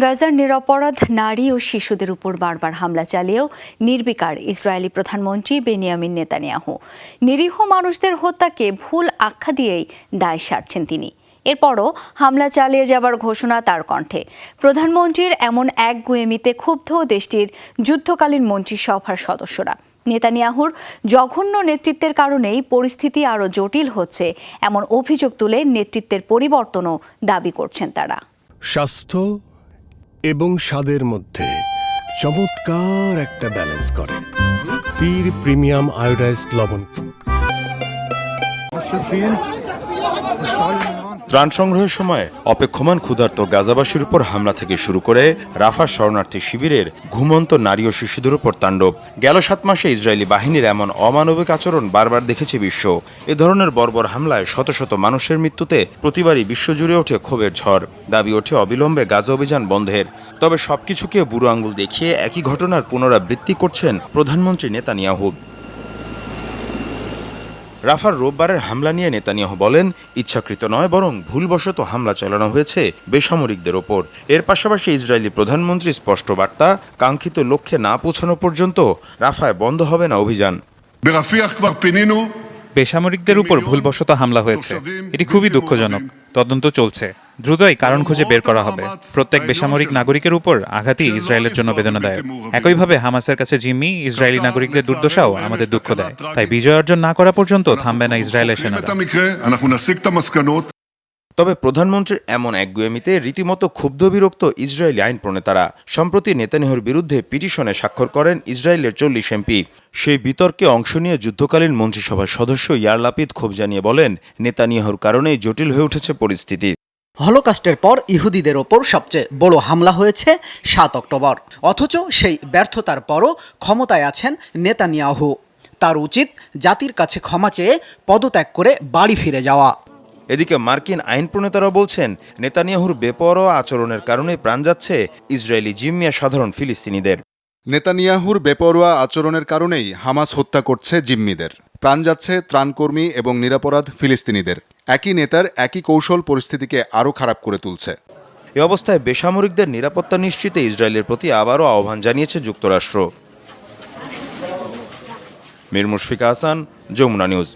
গাজার নিরপরাধ নারী ও শিশুদের উপর বারবার হামলা চালিয়েও নির্বিকার ইসরায়েলি প্রধানমন্ত্রী বেনিয়ামিন নেতানিয়াহু নিরীহ মানুষদের হত্যাকে ভুল আখ্যা দিয়েই দায় সারছেন তিনি। এরপরও হামলা চালিয়ে যাবার ঘোষণা তার কণ্ঠে। প্রধানমন্ত্রীর এমন একগুঁয়েমিতে ক্ষুব্ধ দেশটির যুদ্ধকালীন মন্ত্রিসভার সদস্যরা। নেতানিয়াহুর জঘন্য নেতৃত্বের কারণেই পরিস্থিতি আরও জটিল হচ্ছে এমন অভিযোগ তুলে নেতৃত্বের পরিবর্তনও দাবি করছেন তারা। স্বাস্থ্য এবং স্বাদের মধ্যে চমৎকার একটা ব্যালেন্স করে পীর প্রিমিয়াম আয়োডাইজড লবণ। ত্রাণ সংগ্রহের সময় অপেক্ষমান ক্ষুধার্ত গাজাবাসীর উপর হামলা থেকে শুরু করে রাফা শরণার্থী শিবিরের ঘুমন্ত নারী ও শিশুদের উপর তাণ্ডব। গেল 7 মাসে ইসরায়েলি বাহিনীর এমন অমানবিক আচরণ বারবার দেখেছে বিশ্ব। এ ধরনের বর্বর হামলায় শত শত মানুষের মৃত্যুতে প্রতিবারই বিশ্বজুড়ে ওঠে ক্ষোভের ঝড়। দাবি ওঠে অবিলম্বে গাজা অভিযান বন্ধের। তবে সবকিছুকে বুড়ো আঙুল দেখিয়ে একই ঘটনার পুনরাবৃত্তি করছেন প্রধানমন্ত্রী নেতানিয়াহু। রাফার রোববারের হামলা নিয়ে নেতানিয়াহু বলেন, ইচ্ছাকৃত নয় বরং ভুলবশত হামলা চালানো হয়েছে বেসামরিকদের ওপর। এর পাশাপাশি ইসরায়েলি প্রধানমন্ত্রী স্পষ্ট বার্তা, কাঙ্ক্ষিত লক্ষ্যে না পৌঁছানো পর্যন্ত রাফায় বন্ধ হবে না অভিযান। বেসামরিকদের উপর ভুলবশত হামলা হয়েছে, এটি খুবই দুঃখজনক। তদন্ত চলছে, দ্রুতই কারণ খুঁজে বের করা হবে। প্রত্যেক বেসামরিক নাগরিকের উপর আঘাতই ইসরায়েলের জন্য বেদনাদায়ক। একইভাবে হামাসের কাছে জিম্মি ইসরায়েলি নাগরিকদের দুর্দশাও আমাদের দুঃখ দেয়। তাই বিজয় অর্জন না করা পর্যন্ত থামবে না ইসরায়েলের সেনারা। তবে প্রধানমন্ত্রীর এমন একগুঁয়েমিতে রীতিমতো ক্ষুব্ধ বিরক্ত ইসরায়েলি আইন প্রণেতারা। সম্প্রতি নেতানিয়াহুর বিরুদ্ধে পিটিশনে স্বাক্ষর করেন ইসরায়েলের 40 এমপি। সেই বিতর্কে অংশ নিয়ে যুদ্ধকালীন মন্ত্রিসভার সদস্য ইয়ার লাপিদ ক্ষোভ জানিয়ে বলেন, নেতানিয়াহুর কারণেই জটিল হয়ে উঠেছে পরিস্থিতি। হলোকাস্টের পর ইহুদিদের ওপর সবচেয়ে বড় হামলা হয়েছে 7 অক্টোবর। অথচ সেই ব্যর্থতার পরও ক্ষমতায় আছেন নেতানিয়াহু। তার উচিত জাতির কাছে ক্ষমা চেয়ে পদত্যাগ করে বাড়ি ফিরে যাওয়া। এদিকে মার্কিন আইন প্রণেতারা বলছেন, নেতানিয়াহুর বেপরোয়া আচরণের কারণে প্রাণ যাচ্ছে ইসরায়েলি জিম্মি সাধারণ ফিলিস্তিনিদের। নেতানিয়াহুর বেপরোয়া আচরণের কারণেই হামাস হত্যা করছে জিম্মিদের। প্রাণ যাচ্ছে ত্রাণকর্মী এবং নিরপরাধ ফিলিস্তিনিদের। একই নেতার একই কৌশল পরিস্থিতিকে আরও খারাপ করে তুলছে। এ অবস্থায় বেসামরিকদের নিরাপত্তা নিশ্চিতে ইসরায়েলের প্রতি আবারও আহ্বান জানিয়েছে যুক্তরাষ্ট্র। মীর মুশফিকা হাসান, যমুনা নিউজ।